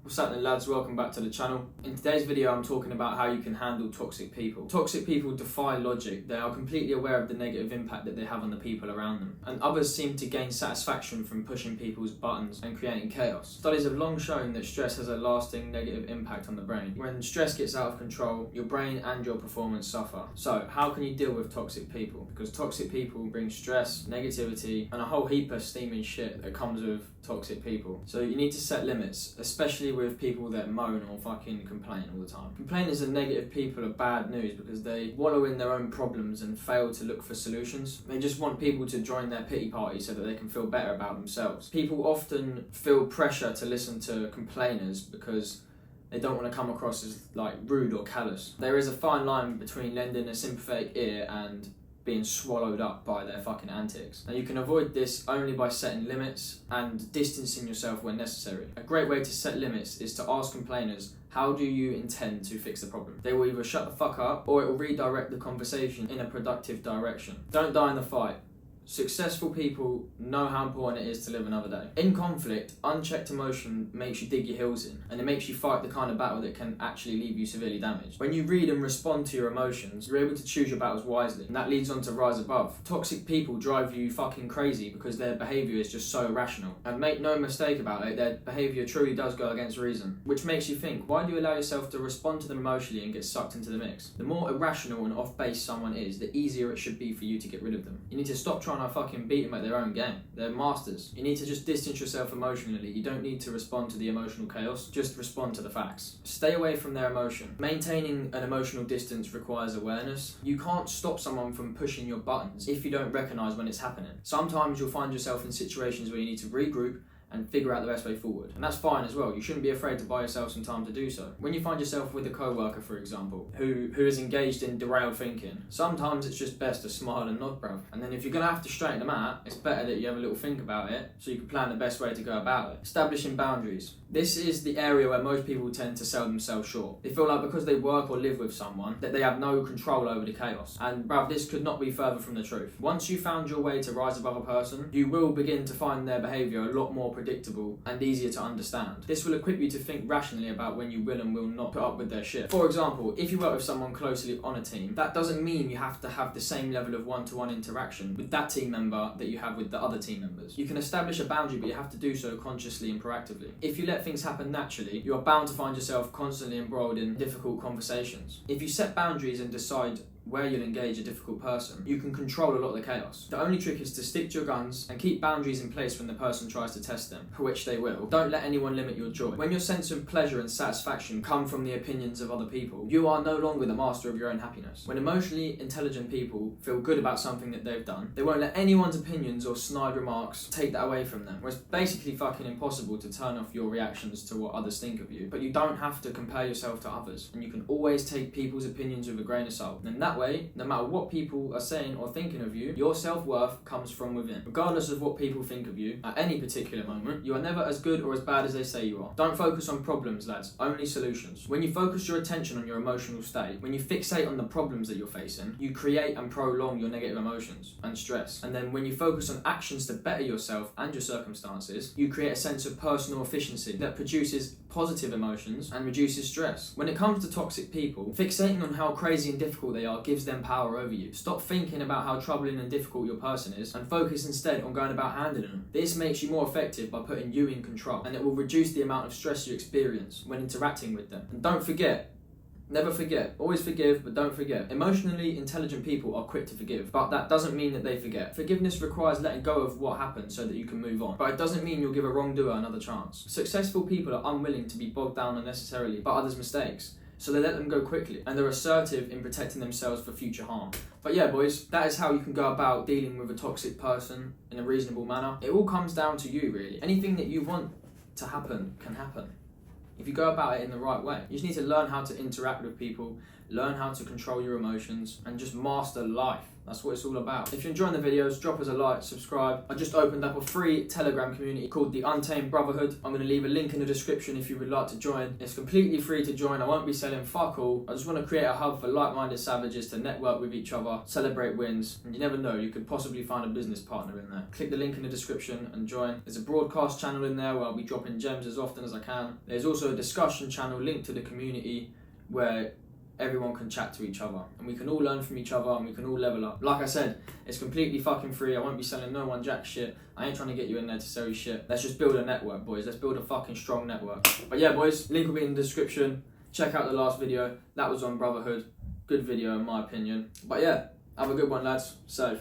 What's happening, lads? Welcome back to the channel. In today's video I'm talking about how you can handle toxic people. Toxic people defy logic. They are completely aware of the negative impact that they have on the people around them, and others seem to gain satisfaction from pushing people's buttons and creating chaos. Studies have long shown that stress has a lasting negative impact on the brain. When stress gets out of control, your brain and your performance suffer. So how can you deal with toxic people? Because toxic people bring stress, negativity, and a whole heap of steaming shit that comes with toxic people. So you need to set limits, especially with people that moan or fucking complain all the time. Complainers and negative people are bad news because they wallow in their own problems and fail to look for solutions. They just want people to join their pity party so that they can feel better about themselves. People often feel pressure to listen to complainers because they don't want to come across as like rude or callous. There is a fine line between lending a sympathetic ear and being swallowed up by their fucking antics. Now you can avoid this only by setting limits and distancing yourself when necessary. A great way to set limits is to ask complainers, how do you intend to fix the problem? They will either shut the fuck up or it will redirect the conversation in a productive direction. Don't die in the fight. Successful people know how important it is to live another day. In conflict, unchecked emotion makes you dig your heels in, and it makes you fight the kind of battle that can actually leave you severely damaged. When you read and respond to your emotions, you're able to choose your battles wisely, and that leads on to rise above. Toxic people drive you fucking crazy because their behaviour is just so irrational. And make no mistake about it, their behaviour truly does go against reason, which makes you think, why do you allow yourself to respond to them emotionally and get sucked into the mix? The more irrational and off-base someone is, the easier it should be for you to get rid of them. You need to stop trying to fucking beat them at their own game. They're masters. You need to just distance yourself emotionally. You don't need to respond to the emotional chaos, just respond to the facts. Stay away from their emotion. Maintaining an emotional distance requires awareness. You can't stop someone from pushing your buttons if you don't recognise when it's happening. Sometimes you'll find yourself in situations where you need to regroup and figure out the best way forward. And that's fine as well. You shouldn't be afraid to buy yourself some time to do so. When you find yourself with a co-worker, for example, who is engaged in derailed thinking, sometimes it's just best to smile and nod, bruv. And then if you're gonna have to straighten them out, it's better that you have a little think about it so you can plan the best way to go about it. Establishing boundaries. This is the area where most people tend to sell themselves short. They feel like because they work or live with someone that they have no control over the chaos. And bruv, this could not be further from the truth. Once you found your way to rise above a person, you will begin to find their behaviour a lot more predictable and easier to understand. This will equip you to think rationally about when you will and will not put up with their shit. For example, if you work with someone closely on a team, that doesn't mean you have to have the same level of one-to-one interaction with that team member that you have with the other team members. You can establish a boundary, but you have to do so consciously and proactively. If you let things happen naturally, you are bound to find yourself constantly embroiled in difficult conversations. If you set boundaries and decide where you'll engage a difficult person, you can control a lot of the chaos. The only trick is to stick to your guns and keep boundaries in place when the person tries to test them, for which they will. Don't let anyone limit your joy. When your sense of pleasure and satisfaction come from the opinions of other people, you are no longer the master of your own happiness. When emotionally intelligent people feel good about something that they've done, they won't let anyone's opinions or snide remarks take that away from them. Where it's basically fucking impossible to turn off your reactions to what others think of you, but you don't have to compare yourself to others, and you can always take people's opinions with a grain of salt. And that way, no matter what people are saying or thinking of you, your self-worth comes from within. Regardless of what people think of you at any particular moment, you are never as good or as bad as they say you are. Don't focus on problems, lads, only solutions. When you focus your attention on your emotional state, when you fixate on the problems that you're facing, you create and prolong your negative emotions and stress. And then when you focus on actions to better yourself and your circumstances, you create a sense of personal efficiency that produces positive emotions and reduces stress. When it comes to toxic people, fixating on how crazy and difficult they are gives them power over you. Stop thinking about how troubling and difficult your person is and focus instead on going about handling them. This makes you more effective by putting you in control, and it will reduce the amount of stress you experience when interacting with them. And don't forget, never forget. Always forgive, but don't forget. Emotionally intelligent people are quick to forgive, but that doesn't mean that they forget. Forgiveness requires letting go of what happened so that you can move on, but it doesn't mean you'll give a wrongdoer another chance. Successful people are unwilling to be bogged down unnecessarily by others' mistakes, so they let them go quickly, and they're assertive in protecting themselves for future harm. But yeah, boys, that is how you can go about dealing with a toxic person in a reasonable manner. It all comes down to you, really. Anything that you want to happen can happen if you go about it in the right way. You just need to learn how to interact with people, learn how to control your emotions, and just master life. That's what it's all about. If you're enjoying the videos, drop us a like, subscribe. I just opened up a free Telegram community called the Untamed Brotherhood. I'm going to leave a link in the description if you would like to join. It's completely free to join. I won't be selling fuck all. I just want to create a hub for like-minded savages to network with each other, celebrate wins, and you never know, you could possibly find a business partner in there. Click the link in the description and join. There's a broadcast channel in there where I'll be dropping gems as often as I can. There's also a discussion channel linked to the community where everyone can chat to each other and we can all learn from each other and we can all level up. Like I said, it's completely fucking free. I won't be selling no one jack shit. I ain't trying to get you in there to sell you shit. Let's just build a network, boys. Let's build a fucking strong network. But yeah, boys, link will be in the description. Check out the last video. That was on Brotherhood. Good video in my opinion. But yeah, have a good one, lads. Safe.